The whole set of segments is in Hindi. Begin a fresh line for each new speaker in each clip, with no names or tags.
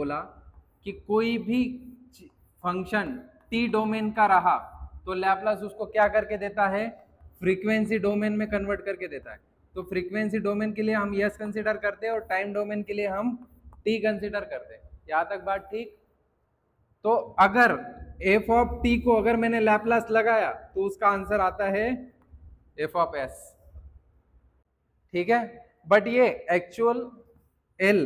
बोला कि कोई भी फंक्शन टी डोमेन का रहा तो लैपलास उसको क्या करके देता है, फ्रीक्वेंसी डोमेन में कन्वर्ट करके देता है। तो फ्रीक्वेंसी डोमेन के लिए हम यस कंसीडर करते हैं और टाइम डोमेन के लिए हम टी कंसीडर करते हैं। यहां तक बात ठीक। तो अगर एफ ऑफ टी को अगर मैंने लैपलास लगाया तो उसका आंसर आता है एफ ऑफ एस, ठीक है। बट ये actual L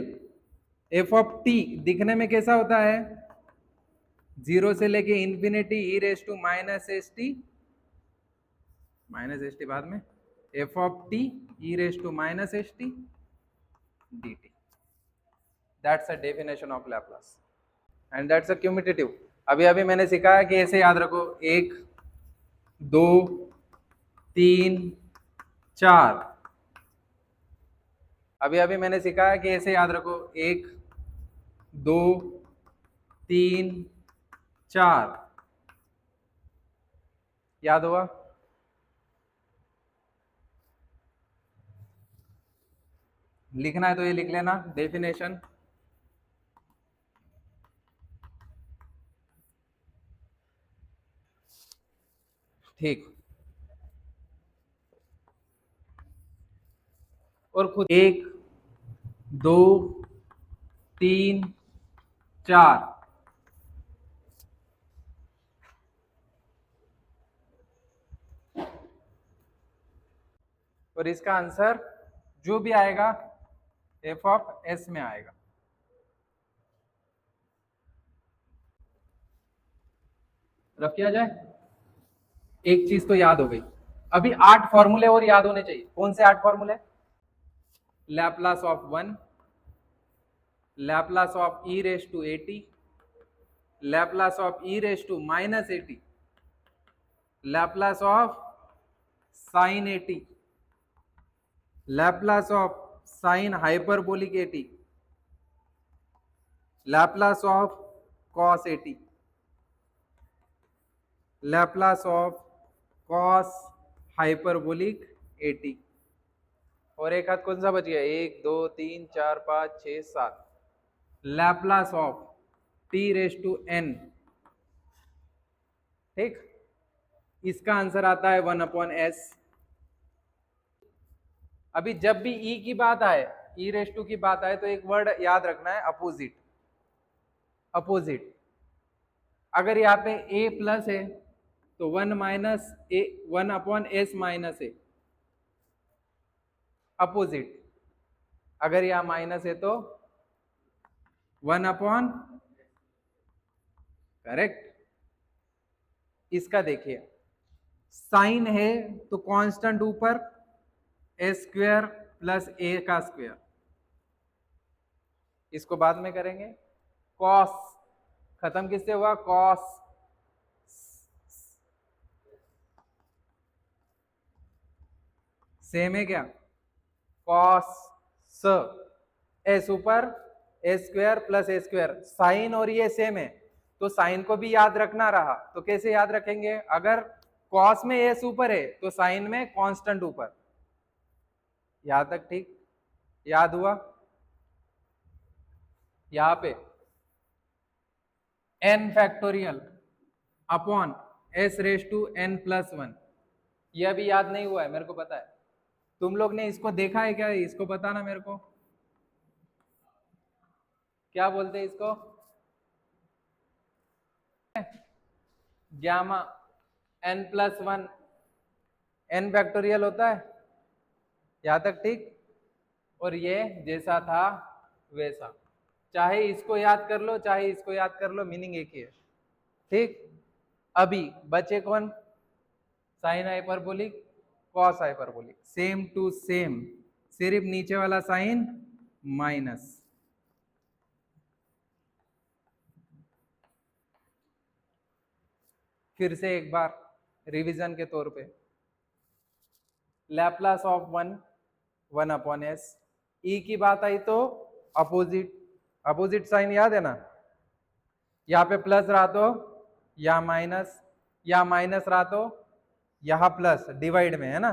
F of T दिखने में कैसा होता है, 0 से लेके infinity e raise to minus s t बाद में, F of T e raise to minus s t d t. That's a definition of Laplace and that's a commutative. अभी अभी मैंने सिखाया कि ऐसे याद रखो, 1 2 3 4। अभी अभी मैंने सिखाया कि ऐसे याद रखो, 1 2 3 4। याद हुआ? लिखना है तो ये लिख लेना डेफिनेशन। ठीक। और खुद 1 2 3 4। और इसका आंसर जो भी आएगा एफ ऑफ एस में आएगा। रख किया जाए। एक चीज तो याद हो गई, अभी 8 फॉर्मूले और याद होने चाहिए। कौन से 8 फॉर्मूले? Laplace of 1, Laplace of e raise to a t, Laplace of e raise to minus a t, Laplace of sine a t, Laplace of sine hyperbolic a t, Laplace of cos a t, Laplace of cos hyperbolic a t. और एक हाथ कौन सा बच गया? 1 2 3 4 5 6 7। Laplace of t raise to n, ठीक। इसका आंसर आता है 1 अपॉन एस। अभी जब भी ई की बात आए, ई रेस टू की बात आए, तो एक वर्ड याद रखना है, अपोजिट। अपोजिट। अगर यहाँ पे ए प्लस है तो 1 माइनस ए, 1 अपॉन एस माइनस ए, अपोजिट। अगर यहां माइनस है तो 1 अपॉन, करेक्ट। इसका देखिए, साइन है तो कांस्टेंट ऊपर, ए स्क्वायर प्लस ए का स्क्वायर, इसको बाद में करेंगे। कॉस खत्म किससे हुआ? कॉस। सेम है क्या? कॉस स, एस ऊपर ए स्क्वायर प्लस ए स्क्वायर। साइन और ये सेम है तो साइन को भी याद रखना रहा, तो कैसे याद रखेंगे? अगर कॉस में एस ऊपर है तो साइन में कांस्टेंट ऊपर। यहां तक ठीक? याद हुआ? यहां पे n factorial upon s raise to n plus 1, यह भी याद नहीं हुआ है, मेरे को पता है। तुम लोग ने इसको देखा है क्या? इसको बताना मेरे को, क्या बोलते हैं इसको? Gamma n plus 1, n factorial होता है। यहां तक ठीक? और ये जैसा था वैसा, चाहे इसको याद कर लो चाहे इसको याद कर लो, मीनिंग एक ही है, ठीक। अभी बचे कौन? Sine hyperbolic, cos hyperbolic, same to same, सिर्फ नीचे वाला साइन माइनस। फिर से एक बार रिवीजन के तौर पे, लैपलास ऑफ 1 अपॉन एस। ई की बात आई तो अपोजिट, अपोजिट साइन याद है ना? यहाँ पे प्लस रहा तो यहाँ माइनस, या माइनस रहा तो यहाँ प्लस, डिवाइड में है ना।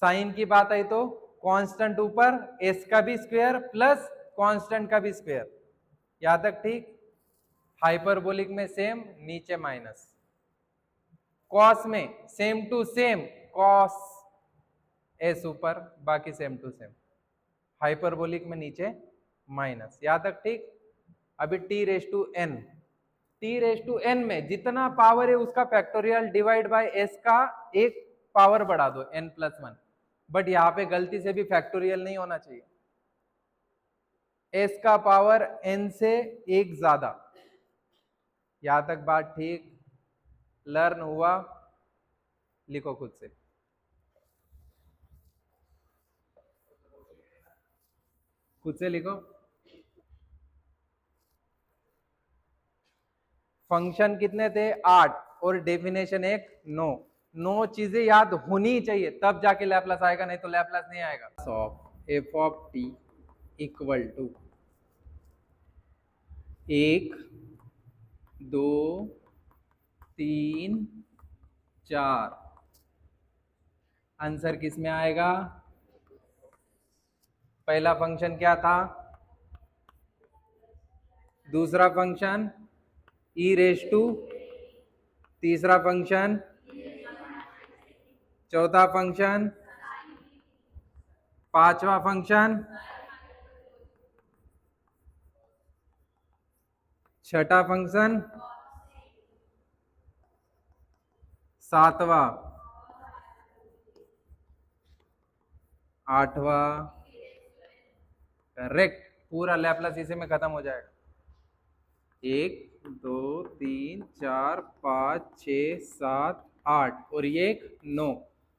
साइन की बात आई तो कांस्टेंट ऊपर, एस का भी स्क्वायर प्लस कांस्टेंट का भी स्क्वायर। यहां तक ठीक। हाइपरबोलिक में सेम, नीचे माइनस। कॉस में same to same, cos s ऊपर, बाकी सेम टू सेम। हाइपरबोलिक में नीचे माइनस। यहां तक ठीक। अभी t raise to n, t raise to n में जितना पावर है उसका फैक्टोरियल डिवाइड बाय एस का एक पावर बढ़ा दो, एन प्लस वन। बट यहां पे गलती से भी फैक्टोरियल नहीं होना चाहिए। एस का पावर एन से एक ज्यादा। यहां तक बात ठीक, लर्न हुआ। लिखो खुद से, खुद से लिखो। फंक्शन कितने थे? 8, और डेफिनेशन एक 9। 9 चीजें याद होनी चाहिए, तब जाके लैपलास आएगा, नहीं तो लैपलास नहीं आएगा। Of f of t equal to 1 2 3 4। Answer किस में आएगा? पहला फंक्शन क्या था? दूसरा फंक्शन ई रेस टू, तीसरा फंक्शन, चौथा फंक्शन, पांचवा फंक्शन, छठा फंक्शन, सातवां, आठवां। करेक्ट। पूरा लैपलास इसी में खत्म हो जाएगा। 1 2 3 4 5 6 7 8 और ये 9।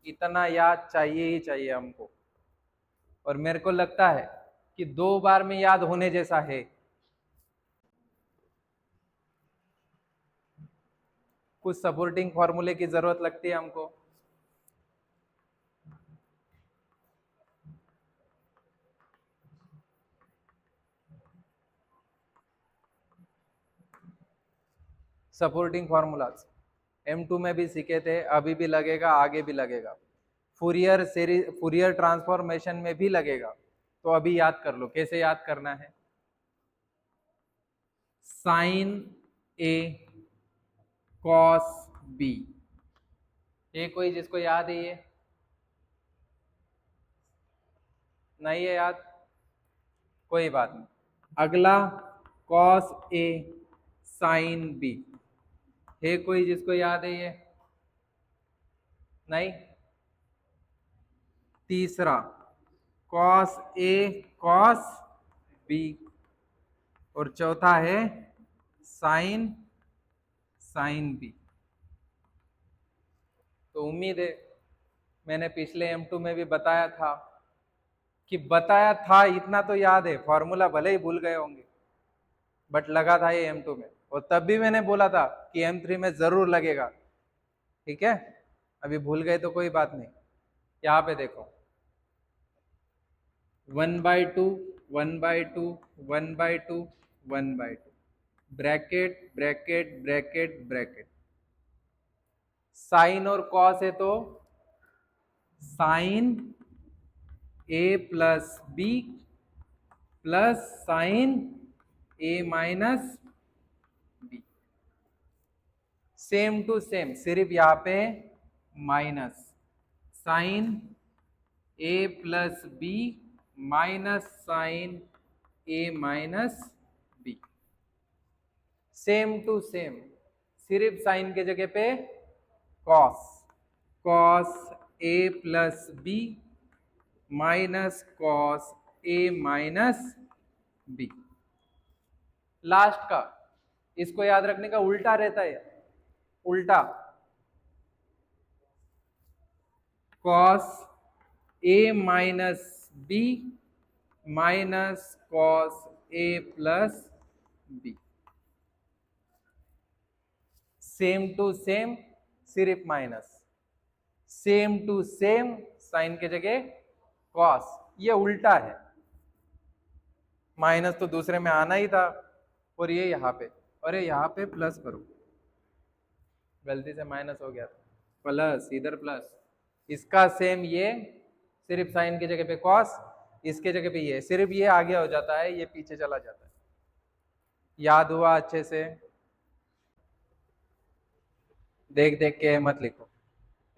इतना याद चाहिए ही चाहिए हमको। और मेरे को लगता है कि 2 बार में याद होने जैसा है। कुछ सपोर्टिंग फॉर्मूले की जरूरत लगती है हमको। सपोर्टिंग फॉर्मूलाज M2 में भी सीखे थे, अभी भी लगेगा, आगे भी लगेगा। फूरियर सीरीज, फूरियर ट्रांसफॉर्मेशन में भी लगेगा। तो अभी याद कर लो, कैसे याद करना है। साइन ए कॉस बी, ये कोई जिसको याद है? ये नहीं है याद, कोई बात नहीं। अगला कॉस ए साइन बी, है कोई जिसको याद है? ये नहीं। तीसरा कॉस ए कॉस बी, और चौथा है साइन साइन बी। तो उम्मीद है मैंने पिछले M2 में भी बताया था, कि बताया था इतना तो याद है, फॉर्मूला भले ही भूल गए होंगे बट लगा था ये M2 में। और तब भी मैंने बोला था कि M3 में जरूर लगेगा। ठीक है, अभी भूल गए तो कोई बात नहीं। यहाँ पे देखो, 1/2 1/2 1/2 1/2, bracket bracket bracket bracket. Sine और कॉस है तो sine a plus b plus sine a minus b. Same to same, सिर्फ यहां पे minus. Sine a plus b minus sine a minus b. Same to same, सिर्फ साइन के जगह पे cos. Cos A plus b minus cos a minus b. Last का इसको याद रखने का उल्टा रहता है, उल्टा। Cos a minus B minus cos A plus B. Same to same, सिर्फ minus. Same to same, sine के जगह कॉस। ये उल्टा है, माइनस तो दूसरे में आना ही था, और ये यहाँ पे, अरे यहाँ पे प्लस करो, गलती से माइनस हो गया था, प्लस, इधर प्लस। इसका सेम ये, सिर्फ साइन की जगह पे कॉस, इसके जगह पे ये, सिर्फ ये आगे हो जाता है, ये पीछे चला जाता है। याद हुआ अच्छे से? देख देख के मत लिखो,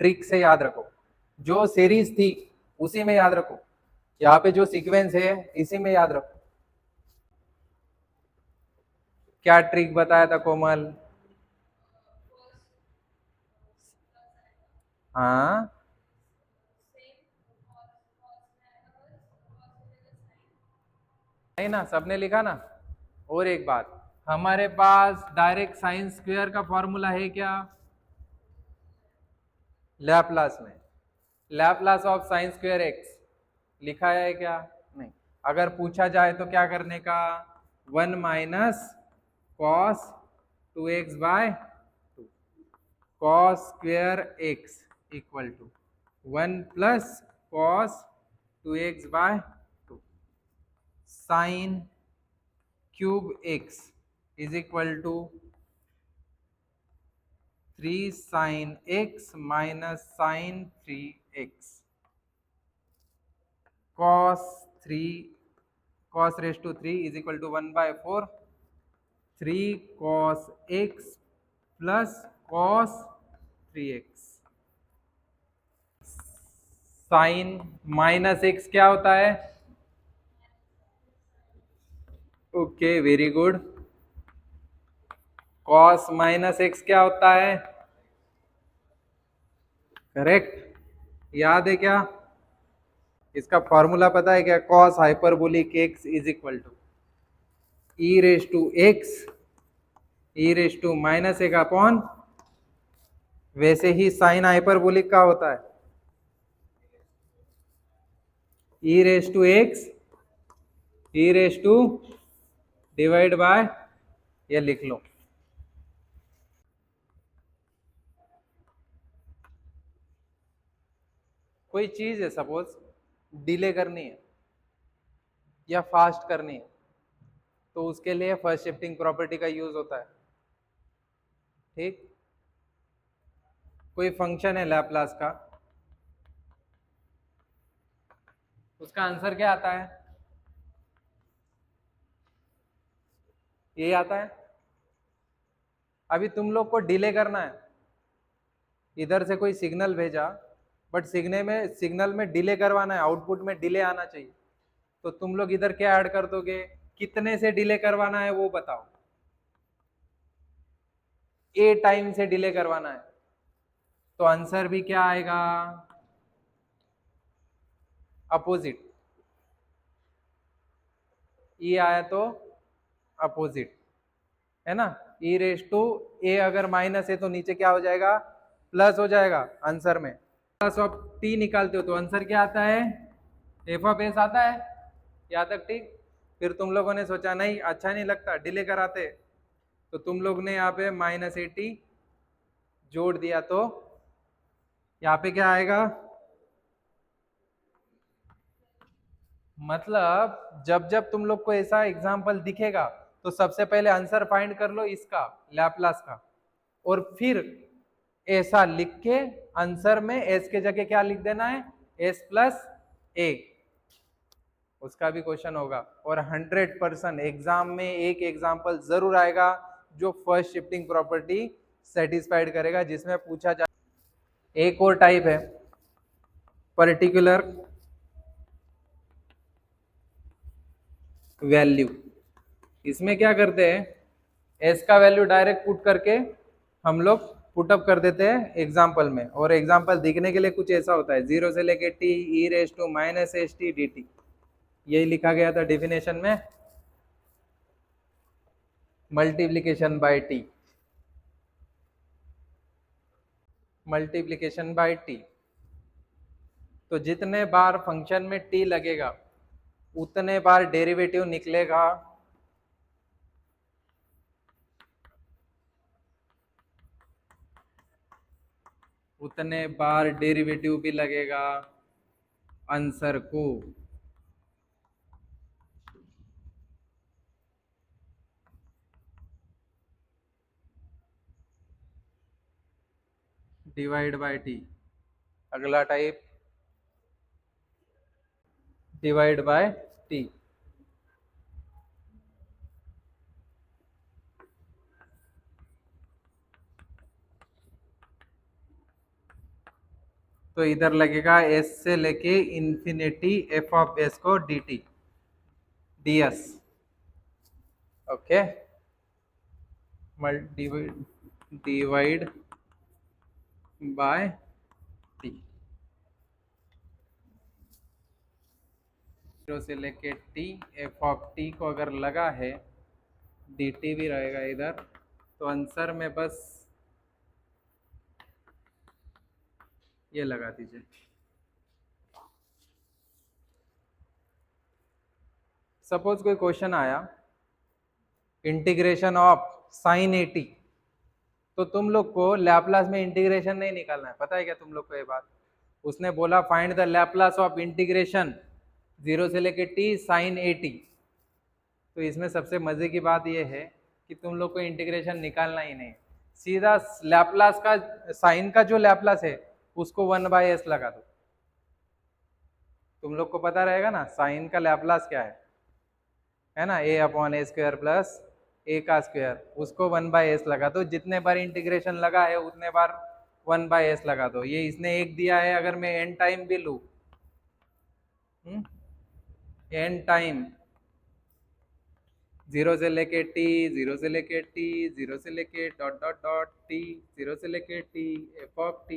ट्रिक से याद रखो। जो सीरीज थी उसी में याद रखो, यहाँ पे जो सीक्वेंस है इसी में याद रखो। क्या ट्रिक बताया था कोमल? हाँ, नहीं ना, सबने लिखा ना। और एक बात, हमारे पास डायरेक्ट साइन स्क्वायर का फॉर्मूला है क्या? लैपलास में, Laplace of sine square x लिखा है क्या? नहीं। अगर पूछा जाए तो क्या करने का? 1 minus cos 2x by 2, cos square x equal to 1 plus cos 2x by 2, sine cube x is equal to 3 sine x minus sine 3x, cos 3 cos raised to 3 is equal to 1 by 4, 3 cos x plus cos 3x, sine minus x क्या होता है? Okay, very good. cos minus x क्या होता है? करेक्ट। याद है क्या? इसका फॉर्मूला पता है क्या? cos hyperbolic x is equal to e raise to x e raise to minus एक अपॉन, वैसे ही साइन हाइपरबोलिक का होता है e raise to x e raise to divide by, ये लिख लो। कोई चीज है, सपोज डिले करनी है या फास्ट करनी है, तो उसके लिए फर्स्ट शिफ्टिंग प्रॉपर्टी का यूज होता है। ठीक, कोई फंक्शन है लैपलास का, उसका आंसर क्या आता है? ये आता है। अभी तुम लोग को डिले करना है, इधर से कोई सिग्नल भेजा, बट सिग्नल में डिले करवाना है, आउटपुट में डिले आना चाहिए, तो तुम लोग इधर क्या ऐड कर दोगे? कितने से डिले करवाना है वो बताओ। ए टाइम से डिले करवाना है, तो आंसर भी क्या आएगा? अपोजिट। ई आया तो अपोजिट, है ना? ई रेस टू ए अगर माइनस है तो नीचे क्या हो जाएगा? प्लस हो जाएगा आंसर में। प्लस ऑफ टी निकालते हो तो आंसर क्या आता है? एफ ऑफ एस आता है। यहाँ तक ठीक? फिर तुम लोगों ने सोचा नहीं अच्छा नहीं लगता, डिले कराते, तो तुम लोग ने यहाँ पे -80 जोड़ दिया, तो यहाँ पे क्या आएगा? मतलब जब जब तुम लोग को ऐसा एग्जाम्पल दिखेगा तो सबसे पहले आंसर फाइंड कर लो इसका, लैपलास का, और फिर ऐसा लिख के आंसर में एस के जगह क्या लिख देना है? एस प्लस ए। उसका भी क्वेश्चन होगा, और 100% एग्जाम में एक एग्जाम्पल जरूर आएगा जो फर्स्ट शिफ्टिंग प्रॉपर्टी सेटिस्फाइड करेगा, जिसमें पूछा जाए। एक और टाइप है पर्टिकुलर वैल्यू। इसमें क्या करते हैं? एस का वैल्यू डायरेक्ट पुट करके हम लोग पुटअप कर देते हैं एग्जाम्पल में, और एग्जाम्पल दिखने के लिए कुछ ऐसा होता है, 0 से लेके t e raise to minus s t d t, यही लिखा गया था डिफिनेशन में, multiplication by t, multiplication by t. तो जितने बार फंक्शन में टी लगेगा उतने बार डेरिवेटिव निकलेगा, उतने बार डेरिवेटिव भी लगेगा आंसर को। Divide by T. अगला टाइप डिवाइड बाय टी। तो इधर लगेगा एस से लेके इन्फिनिटी एफ ऑफ एस को D T D S, okay, divide by T, 0 से लेके टी, एफ ऑफ टी को अगर लगा है डी टी भी रहेगा इधर, तो आंसर में बस ये लगा दीजिए। सपोज कोई क्वेश्चन आया इंटीग्रेशन ऑफ साइन 80, तो तुम लोग को लैपलास में इंटीग्रेशन नहीं निकालना है, पता है क्या तुम लोग को ये बात? उसने बोला find the Laplace of integration 0 से लेके टी साइन 80, तो इसमें सबसे मजे की बात ये है कि तुम लोग को इंटीग्रेशन निकालना ही नहीं, सीधा लैपलास का, साइन का जो लैपलास है उसको 1/s लगा दो। तुम लोग को पता रहेगा ना साइन का लैपलास क्या है ना, a/a² प्लस a का स्क्वायर, उसको 1/s लगा दो। जितने बार इंटीग्रेशन लगा है उतने बार 1/s लगा दो। ये इसने एक दिया है, अगर मैं n टाइम भी लूँ, n टाइम 0 से लेके t, 0 से लेके t, 0 से लेके डॉट डॉट डॉट t, 0 से लेके t, F of t,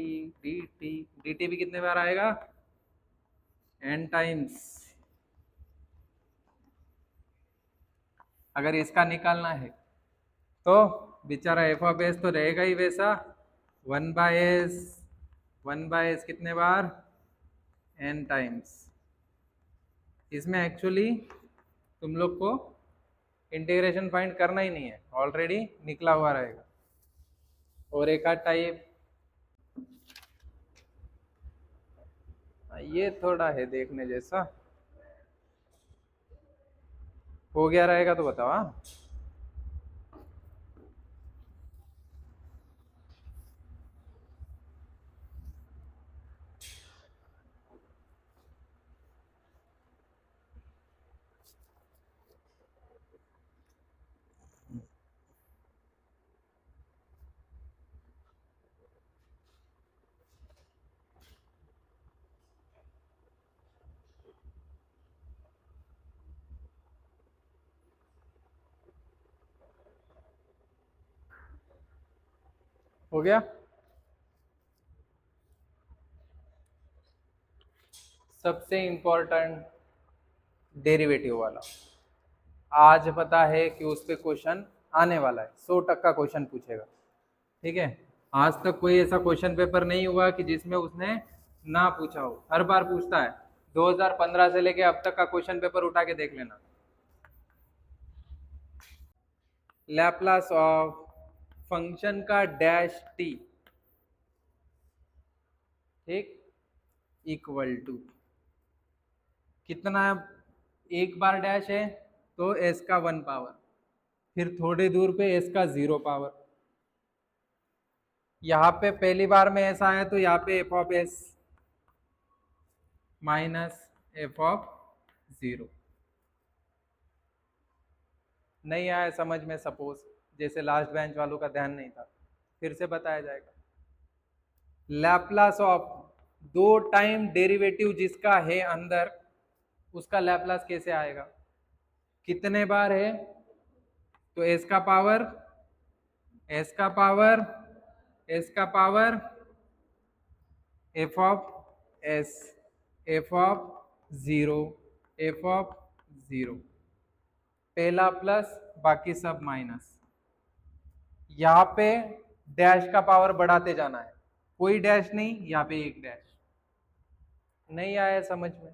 dt भी कितने बार आएगा? n times. अगर इसका निकालना है तो बेचारा एफ ऑफ एस तो रहेगा ही वैसा, 1/s, 1/s कितने बार? n times. इसमें एक्चुअली तुम लोग को इंटीग्रेशन फाइंड करना ही नहीं है, ऑलरेडी निकला हुआ रहेगा। और एक आध टाइप ये थोड़ा है देखने जैसा, हो गया रहेगा तो बताओ। हाँ, हो गया। सबसे इंपॉर्टेंट डेरिवेटिव वाला, आज पता है कि उस पर क्वेश्चन आने वाला है, 100% क्वेश्चन पूछेगा, ठीक है। आज तक कोई ऐसा क्वेश्चन पेपर नहीं हुआ कि जिसमें उसने ना पूछा हो, हर बार पूछता है। 2015 से लेके अब तक का क्वेश्चन पेपर उठा के देख लेना। लैपलास ऑफ फंक्शन का डैश टी, ठीक, इक्वल टू कितना? एक बार डैश है तो एस का 1 पावर, फिर थोड़ी दूर पे एस का 0 पावर, यहाँ पे पहली बार में ऐसा आया तो यहाँ पे F of S minus F of 0। नहीं आया समझ में, सपोज जैसे लास्ट बेंच वालों का ध्यान नहीं था, फिर से बताया जाएगा। लैपलास ऑफ 2 टाइम डेरिवेटिव जिसका है अंदर, उसका लैपलास कैसे आएगा? कितने बार है तो एस का पावर, एस का पावर, एस का power, F of S, F of 0, F of 0, पहला प्लस बाकी सब माइनस। यहाँ पे डैश का पावर बढ़ाते जाना है, कोई डैश नहीं, यहाँ पे एक डैश। नहीं आया समझ में?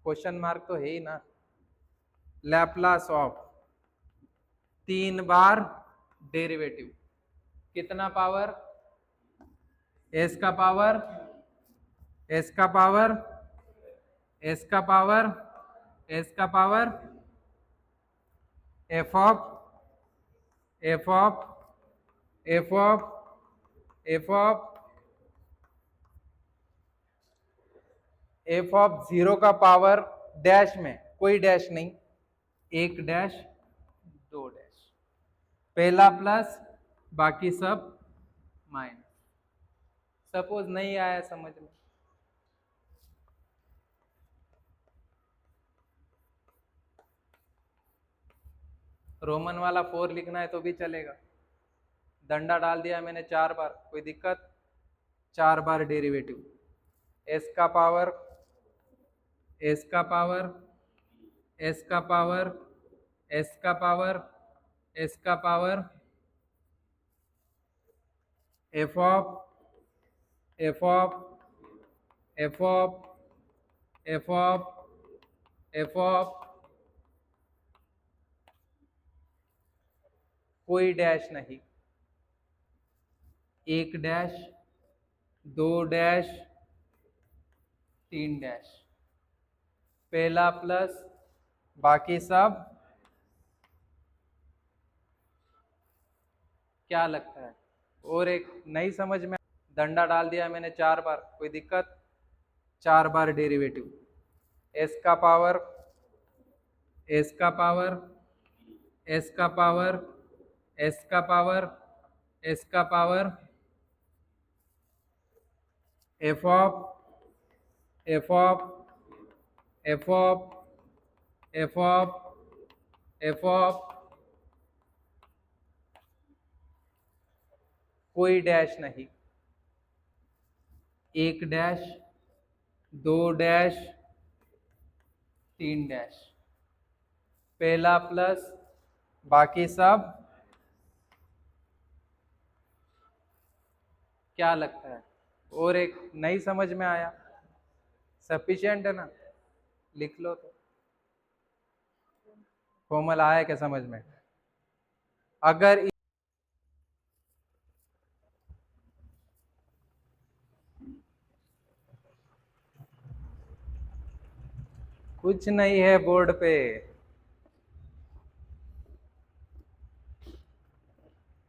क्वेश्चन मार्क तो है ही ना। लैपलास ऑफ 3 बार डेरिवेटिव, कितना पावर? एस का पावर, एस का पावर, एस का पावर, एस का power, F of, f of, f of, f of, f of 0 का पावर डैश में, कोई डैश नहीं, एक डैश, 2 डैश, पहला प्लस बाकी सब माइनस। सपोज नहीं आया समझ में रोमन वाला 4 लिखना है तो भी चलेगा। डंडा डाल दिया मैंने 4 बार, कोई दिक्कत? 4 बार डेरिवेटिव, एस का पावर एस का पावर एस का पावर एस का पावर एस का power F of f of f of f of f of कोई डैश नहीं, 1 डैश 2 डैश 3 डैश, पहला प्लस बाकी सब। क्या लगता है? और एक नहीं समझ में? डंडा डाल दिया मैंने 4 बार, कोई दिक्कत? 4 बार डेरिवेटिव, एस का पावर एस का पावर एस का पावर एस का पावर एस का power F of f of f of f of f of कोई डैश नहीं, 1 डैश 2 डैश 3 डैश, पहला प्लस बाकी सब। क्या लगता है? और एक नहीं समझ में आया? सफिशिएंट है ना? लिख लो तो। फॉर्मूला आया क्या समझ में? अगर कुछ नहीं है बोर्ड पे,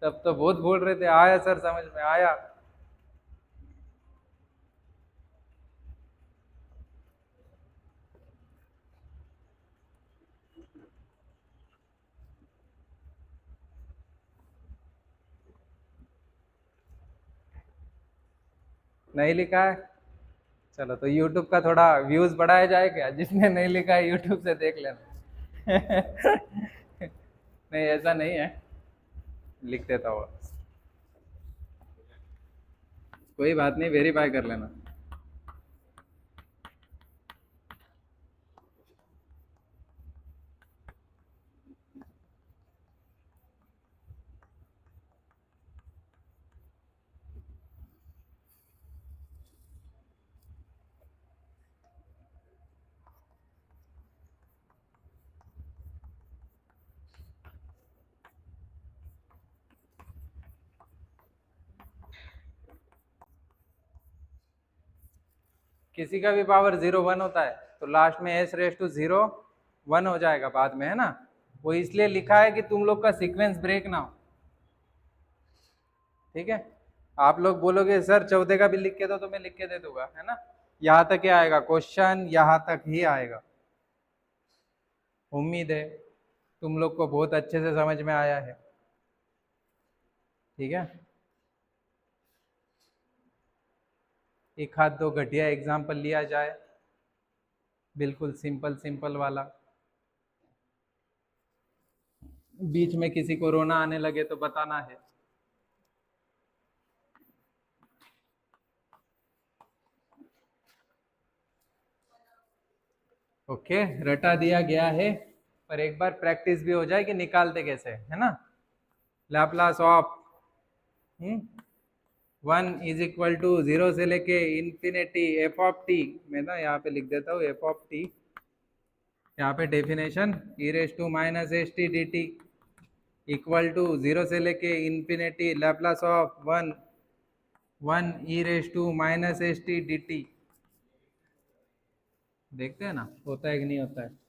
तब तो बहुत बोल रहे थे आया सर समझ में आया। नहीं लिखा है? चलो तो YouTube का थोड़ा व्यूज बढ़ाया जाए क्या? जिसने नहीं लिखा है YouTube से देख लेना। नहीं ऐसा नहीं है, लिख देता हुआ, कोई बात नहीं, वेरीफाई कर लेना। किसी का भी पावर 0 1 होता है तो लास्ट में s रेस टू 0 1 हो जाएगा बाद में, है ना? वो इसलिए लिखा है कि तुम लोग का सीक्वेंस ब्रेक ना हो, ठीक है? आप लोग बोलोगे सर 14 का भी लिख के दो तो मैं लिख के दे दूंगा, है ना? यहाँ तक ही आएगा क्वेश्चन, यहाँ तक ही आएगा। उम्मीद है तुम लोग को बहुत अच्छे से समझ में आया है, ठीक है? एक हाथ दो घटिया एग्जाम्पल लिया जाए, बिल्कुल सिंपल सिंपल वाला। बीच में किसी को रोना आने लगे तो बताना है। ओके, रटा दिया गया है, पर एक बार प्रैक्टिस भी हो जाए कि निकालते कैसे, है ना? Laplace of 1 is equal to 0 से लेके इंफिनिटी एफ ऑफ टी, मैं ना यहाँ पे लिख देता हूँ एफ ऑफ टी, यहाँ पे definition e raise to minus s t d t equal to 0 से लेके infinity Laplace of 1 e raise to minus s t d t. देखते हैं ना होता है कि नहीं होता है।